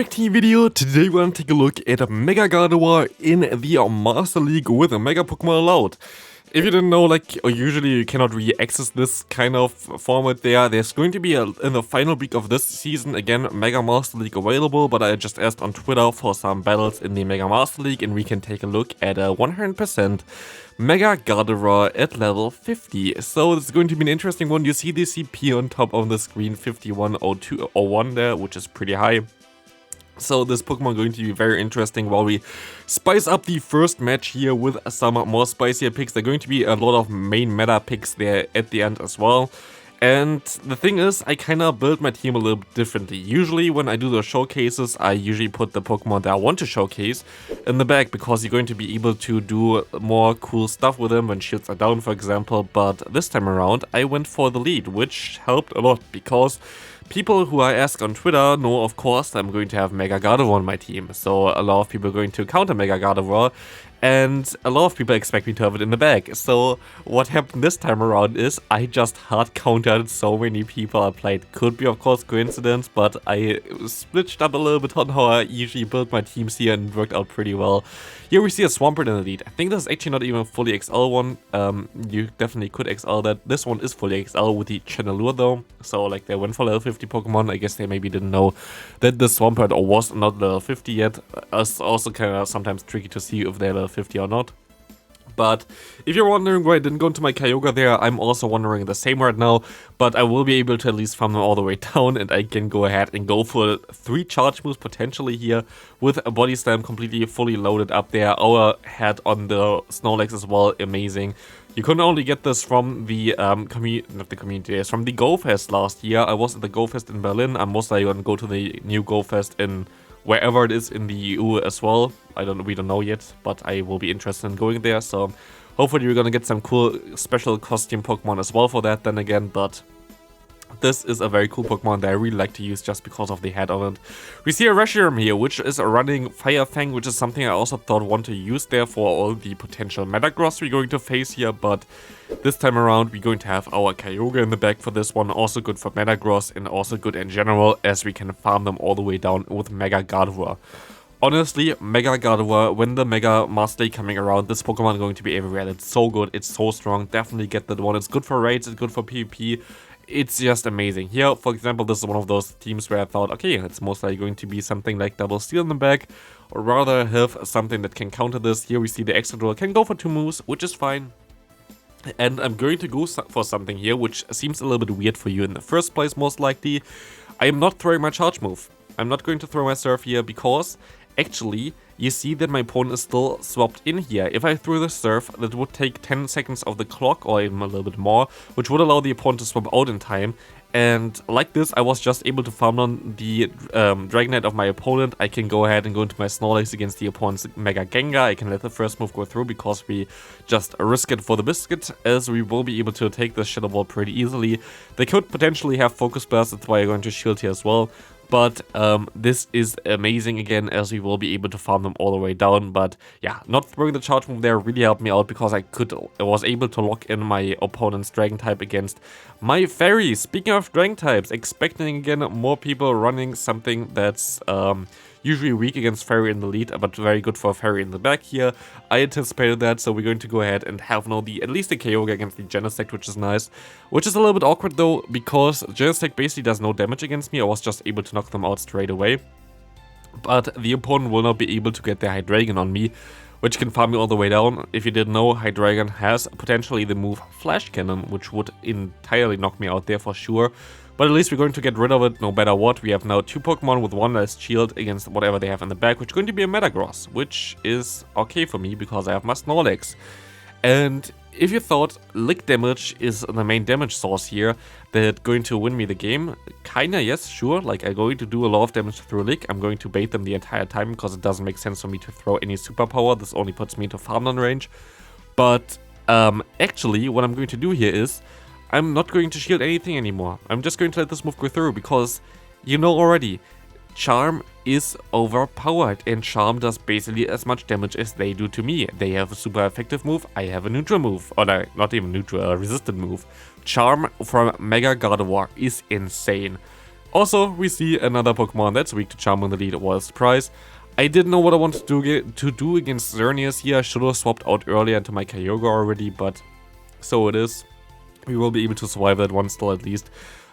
quick team video. Today we're gonna take a look at Mega Gardevoir in the Master League with a Mega Pokemon allowed. If you didn't know, usually you cannot really access this kind of format there. There's going to be, in the final week of this season, again, Mega Master League available, but I just asked on Twitter for some battles in the Mega Master League, and we can take a look at a 100% Mega Gardevoir at level 50. So it's going to be an interesting one. You see the CP on top of the screen, 510201 there, which is pretty high. So this Pokemon going to be very interesting while we spice up the first match here with some more spicier picks. There are going to be a lot of main meta picks there at the end as well. And the thing is, I kinda build my team a little bit differently. Usually when I do the showcases, I usually put the Pokemon that I want to showcase in the back, because you're going to be able to do more cool stuff with them when shields are down, for example. But this time around, I went for the lead, which helped a lot, because people who I ask on Twitter know, of course, I'm going to have Mega Gardevoir on my team. So a lot of people are going to counter Mega Gardevoir, and a lot of people expect me to have it in the bag. So what happened this time around is I just hard countered so many people I played. Could be, of course, coincidence, but I switched up a little bit on how I usually build my teams here, and it worked out pretty well. Here we see a Swampert in the lead. I think this is actually not even a fully XL one. You definitely could XL that. This one is fully XL with the Chandelure though. So they went for level 50 Pokemon. I guess they maybe didn't know that the Swampert was not level 50 yet. It's also kind of sometimes tricky to see if they're level 50 or not. But if you're wondering why I didn't go into my Kyogre there, I'm also wondering the same right now. But I will be able to at least farm them all the way down, and I can go ahead and go for 3 charge moves potentially here with a Body Slam completely fully loaded up there. Our head on the Snorlax as well, amazing. You couldn't only get this from the from the Go Fest last year. I was at the Go Fest in Berlin. I'm most likely gonna go to the new Go Fest in wherever it is in the EU as well. We don't know yet, but I will be interested in going there. So hopefully we're gonna get some cool special costume Pokemon as well for that then again. But this is a very cool Pokemon that I really like to use just because of the head on it. We see a Reshiram here, which is running Fire Fang, which is something I also thought want to use there for all the potential Metagross we're going to face here. But this time around, we're going to have our Kyogre in the back for this one. Also good for Metagross, and also good in general, as we can farm them all the way down with Mega Gardevoir. Honestly, Mega Gardevoir, when the Mega Master League coming around, this Pokemon is going to be everywhere. It's so good, it's so strong. Definitely get that one. It's good for raids, it's good for PvP. It's just amazing. Here, for example, this is one of those teams where I thought, okay, it's most likely going to be something like Double Steel in the back, or rather have something that can counter this. Here we see the Excadrill can go for 2 moves, which is fine. And I'm going to go for something here, which seems a little bit weird for you in the first place, most likely. I am not throwing my charge move. I'm not going to throw my Surf here, because actually, you see that my opponent is still swapped in here. If I threw the Surf, that would take 10 seconds of the clock, or even a little bit more, which would allow the opponent to swap out in time. And like this, I was just able to farm on the Dragonite of my opponent. I can go ahead and go into my Snorlax against the opponent's Mega Gengar. I can let the first move go through, because we just risk it for the biscuit, as we will be able to take this Shadow Ball pretty easily. They could potentially have Focus Burst, that's why I'm going to shield here as well. But this is amazing again, as we will be able to farm them all the way down. But yeah, not throwing the charge move there really helped me out, because I was able to lock in my opponent's Dragon type against my Fairy. Speaking of Dragon types, expecting again more people running something that's usually weak against Fairy in the lead, but very good for Fairy in the back here. I anticipated that, so we're going to go ahead and have now at least the Kyogre against the Genesect, which is nice. Which is a little bit awkward though, because Genesect basically does no damage against me. I was just able to knock them out straight away. But the opponent will not be able to get their Hydreigon on me, which can farm me all the way down. If you didn't know, Hydreigon has potentially the move Flash Cannon, which would entirely knock me out there for sure. But at least we're going to get rid of it no matter what. We have now 2 Pokemon with 1 less shield against whatever they have in the back, which is going to be a Metagross, which is okay for me because I have my Snorlax. And if you thought Lick damage is the main damage source here that's going to win me the game, kinda yes, sure, I'm going to do a lot of damage through Lick. I'm going to bait them the entire time, because it doesn't make sense for me to throw any superpower. This only puts me into farmland range. But actually, what I'm going to do here is, I'm not going to shield anything anymore. I'm just going to let this move go through, because you know already, Charm is overpowered, and Charm does basically as much damage as they do to me. They have a super effective move, I have a neutral move, or not even neutral, a resistant move. Charm from Mega Gardevoir is insane. Also, we see another Pokemon that's weak to Charm in the lead. What a surprise. I didn't know what I wanted to do against Xerneas here. I should have swapped out earlier into my Kyogre already, but so it is. We will be able to survive that one still at least.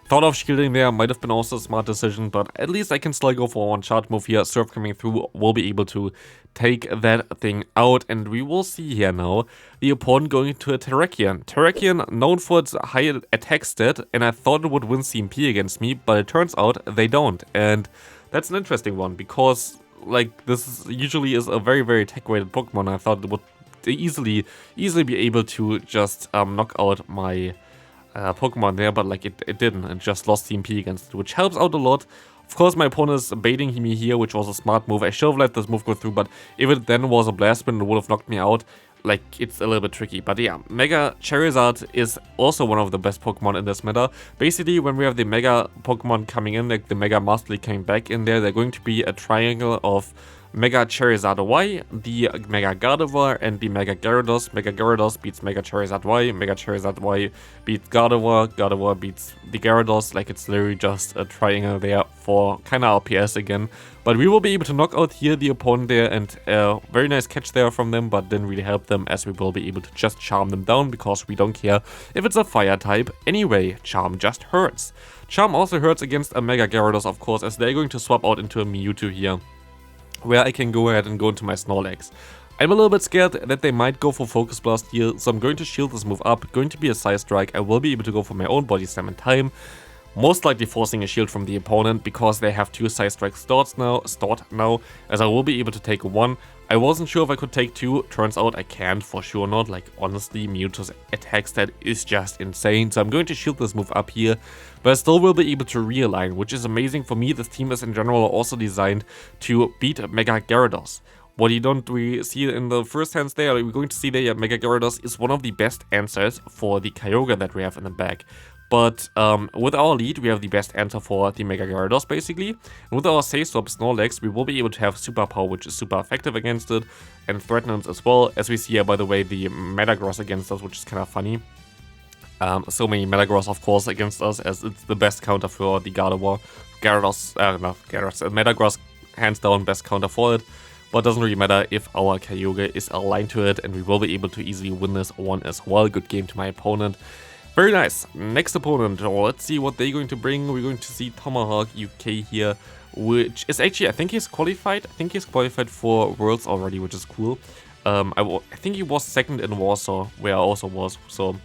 Thought of shielding there, might have been also a smart decision, but at least I can still go for one charge move here. Surf coming through will be able to take that thing out, and we will see here now the opponent going to a Terrakion. Terrakion known for its high attack stat, and I thought it would win CMP against me, but it turns out they don't, and that's an interesting one, because like this usually is a very, very attack-weighted Pokemon. I thought it would easily be able to just knock out my Pokemon there, but like it didn't, and just lost CMP against it, which helps out a lot. Of course, my opponent is baiting me here, which was a smart move. I should have let this move go through, but if it then was a Blast Spin, it would have knocked me out. Like, it's a little bit tricky. But yeah, Mega Charizard is also one of the best Pokemon in this meta. Basically, when we have the Mega Pokemon coming in, like the Mega Master League coming back in there, they're going to be a triangle of Mega Charizard Y, the Mega Gardevoir, and the Mega Gyarados. Mega Gyarados beats Mega Charizard Y, Mega Charizard Y beats Gardevoir, Gardevoir beats the Gyarados. Like, it's literally just a triangle there for kinda RPS again. But we will be able to knock out here the opponent there, and very nice catch there from them, but didn't really help them, as we will be able to just charm them down, because we don't care if it's a fire type. Anyway, Charm just hurts. Charm also hurts against a Mega Gyarados, of course, as they're going to swap out into a Mewtwo here, where I can go ahead and go into my Snorlax. I'm a little bit scared that they might go for Focus Blast here, so I'm going to shield this move up, going to be a Side Strike. I will be able to go for my own Body Slam in time, most likely forcing a shield from the opponent, because they have 2 Side Strikes stored now, as I will be able to take 1. I wasn't sure if I could take 2, turns out I can't, for sure not. Like, honestly, Mewtwo's attack stat is just insane, so I'm going to shield this move up here, but I still will be able to realign, which is amazing for me. This team is in general also designed to beat Mega Gyarados. What you don't really see in the first hands there, we're going to see that Mega Gyarados is one of the best answers for the Kyogre that we have in the back. But with our lead, we have the best answer for the Mega Gyarados, basically. And with our Safe Swap Snorlax, we will be able to have Super Power, which is super effective against it, and Threatenance as well. As we see here, by the way, the Metagross against us, which is kind of funny. So many Metagross, of course, against us, as it's the best counter for the Gardevoir. Metagross, hands down, best counter for it. But it doesn't really matter if our Kyogre is aligned to it, and we will be able to easily win this one as well. Good game to my opponent. Very nice. Next opponent, let's see what they're going to bring. We're going to see Tomahawk UK here, which is actually, I think he's qualified. I think he's qualified for Worlds already, which is cool. I think he was second in Warsaw, where I also was. So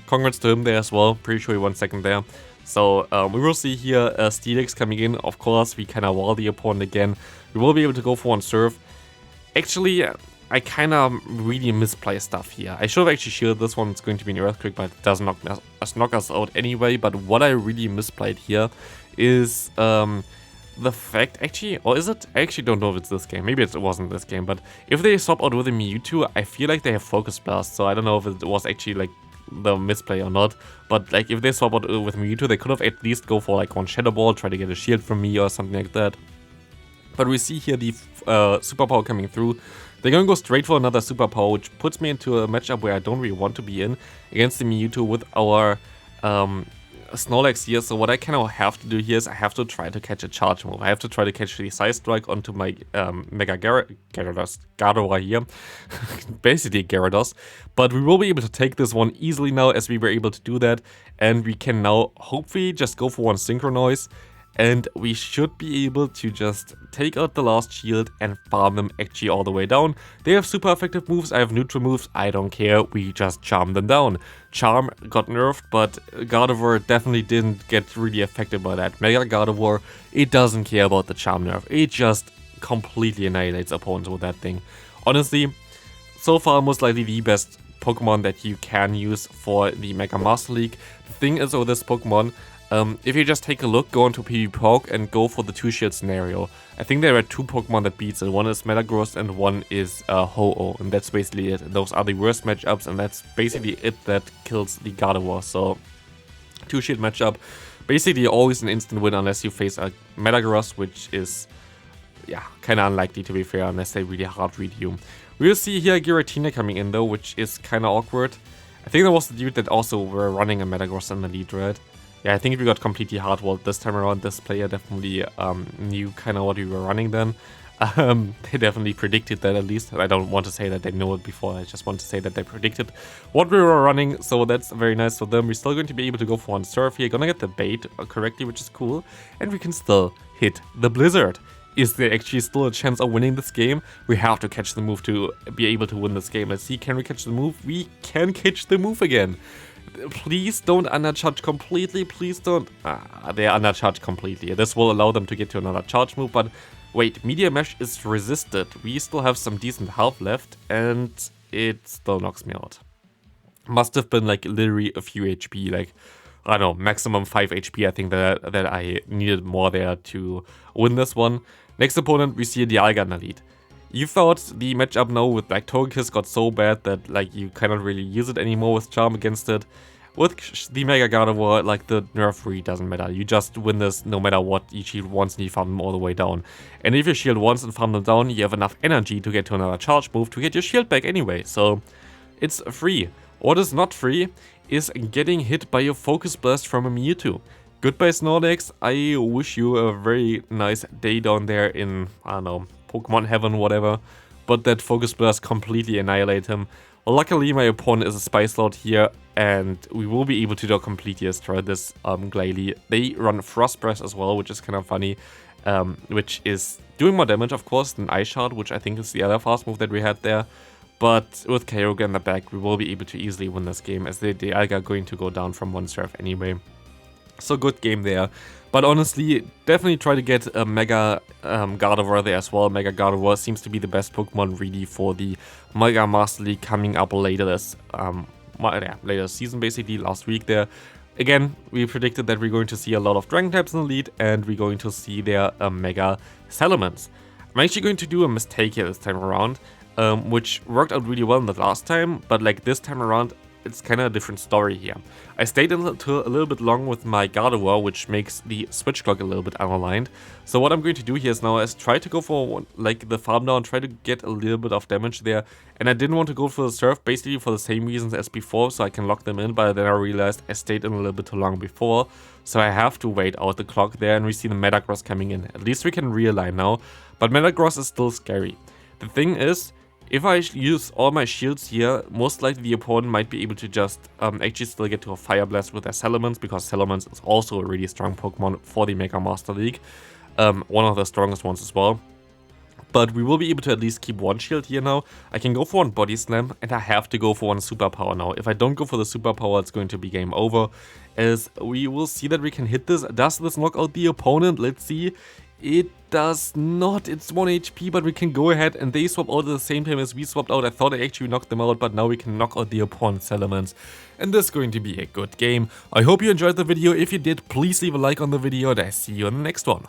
congrats to him there as well. Pretty sure he won second there. So we will see here Steelix coming in. Of course, we kind of wall the opponent again. We will be able to go for one Surf. Actually, I kind of really misplay stuff here. I should have actually shielded this one. It's going to be an Earthquake, but it doesn't knock us out anyway. But what I really misplayed here is the fact, actually, or is it? I actually don't know if it's this game. Maybe it wasn't this game. But if they swap out with a Mewtwo, I feel like they have Focus Blast. So I don't know if it was actually like the misplay or not. But like if they swap out with Mewtwo, they could have at least go for like one Shadow Ball, try to get a shield from me or something like that. But we see here the Super Power coming through. They're going to go straight for another Super Power, which puts me into a matchup where I don't really want to be in against the Mewtwo with our Snorlax here. So what I kind of have to do here is I have to try to catch a charge move. I have to try to catch the Side Strike onto my Mega Gardevoir here. Basically Gyarados. But we will be able to take this one easily now, as we were able to do that. And we can now hopefully just go for one Synchronize. And we should be able to just take out the last shield and farm them actually all the way down. They have super effective moves, I have neutral moves, I don't care, we just charm them down. Charm got nerfed, but Gardevoir definitely didn't get really affected by that. Mega Gardevoir, it doesn't care about the charm nerf, it just completely annihilates opponents with that thing. Honestly, so far most likely the best Pokemon that you can use for the Mega Master League. The thing is with this Pokemon, if you just take a look, go into PvP and go for the 2-shield scenario. I think there are 2 Pokemon that beats it. One is Metagross and one is Ho-Oh, and that's basically it. Those are the worst matchups, and that's basically it that kills the Gardevoir. So 2-shield matchup, basically always an instant win unless you face a Metagross, which is, yeah, kind of unlikely to be fair, unless they really hard read you. We'll see here Giratina coming in though, which is kind of awkward. I think that was the dude that also were running a Metagross in the lead, right? Yeah, I think we got completely hardwalled this time around. This player definitely knew kind of what we were running then. They definitely predicted that, at least. I don't want to say that they know it before, I just want to say that they predicted what we were running, so that's very nice for them. We're still going to be able to go for one surf here, gonna get the bait correctly, which is cool, and we can still hit the blizzard. Is there actually still a chance of winning this game? We have to catch the move to be able to win this game. Let's see, can we catch the move? We can catch the move again. Please don't undercharge completely, please don't. They're undercharged completely. This will allow them to get to another charge move, but wait, Media Mesh is resisted. We still have some decent health left, and it still knocks me out. Must have been like literally a few HP, like, I don't know, maximum 5 HP. I think that I needed more there to win this one. Next opponent, we see the Dialga in the lead. You thought the matchup now with like Togekiss got so bad that like you cannot really use it anymore with Charm against it. With the Mega Gardevoir, like the nerf really doesn't matter. You just win this no matter what. You shield once and you farm them all the way down. And if you shield once and farm them down, you have enough energy to get to another charge move to get your shield back anyway. So it's free. What is not free is getting hit by a Focus Blast from a Mewtwo. Goodbye Snorlax, I wish you a very nice day down there in, I don't know, Pokemon Heaven, whatever. But that Focus Blast completely annihilate him. Luckily, my opponent is a Spice Lord here, and we will be able to completely destroy this Glalie. They run Frost Breath as well, which is kind of funny, which is doing more damage, of course, than Ice Shard, which I think is the other fast move that we had there. But with Kyogre in the back, we will be able to easily win this game, as the Dialga are going to go down from one surf anyway. So good game there. But honestly, definitely try to get a Mega Gardevoir there as well. Mega Gardevoir seems to be the best Pokemon really for the Mega Master League coming up later this later season, basically last week there. Again, we predicted that we're going to see a lot of Dragon types in the lead, and we're going to see their Mega Salamence. I'm actually going to do a mistake here this time around, which worked out really well in the last time, but like this time around, it's kind of a different story here. I stayed a little bit long with my Gardevoir, which makes the switch clock a little bit unaligned. So what I'm going to do here is now is try to go for like the farm down, try to get a little bit of damage there. And I didn't want to go for the surf, basically for the same reasons as before, so I can lock them in. But then I realized I stayed in a little bit too long before, so I have to wait out the clock there, and we see the Metagross coming in. At least we can realign now, but Metagross is still scary. The thing is, if I use all my shields here, most likely the opponent might be able to just actually still get to a Fire Blast with their Salamence, because Salamence is also a really strong Pokemon for the Mega Master League. One of the strongest ones as well. But we will be able to at least keep one shield here now. I can go for one Body Slam, and I have to go for one Superpower now. If I don't go for the Superpower, it's going to be game over, as we will see that we can hit this. Does this knock out the opponent? Let's see. It does not. It's 1 HP, but we can go ahead, and they swap out at the same time as we swapped out. I thought I actually knocked them out, but now we can knock out the opponent's Salamence. And this is going to be a good game. I hope you enjoyed the video. If you did, please leave a like on the video, and I see you in the next one.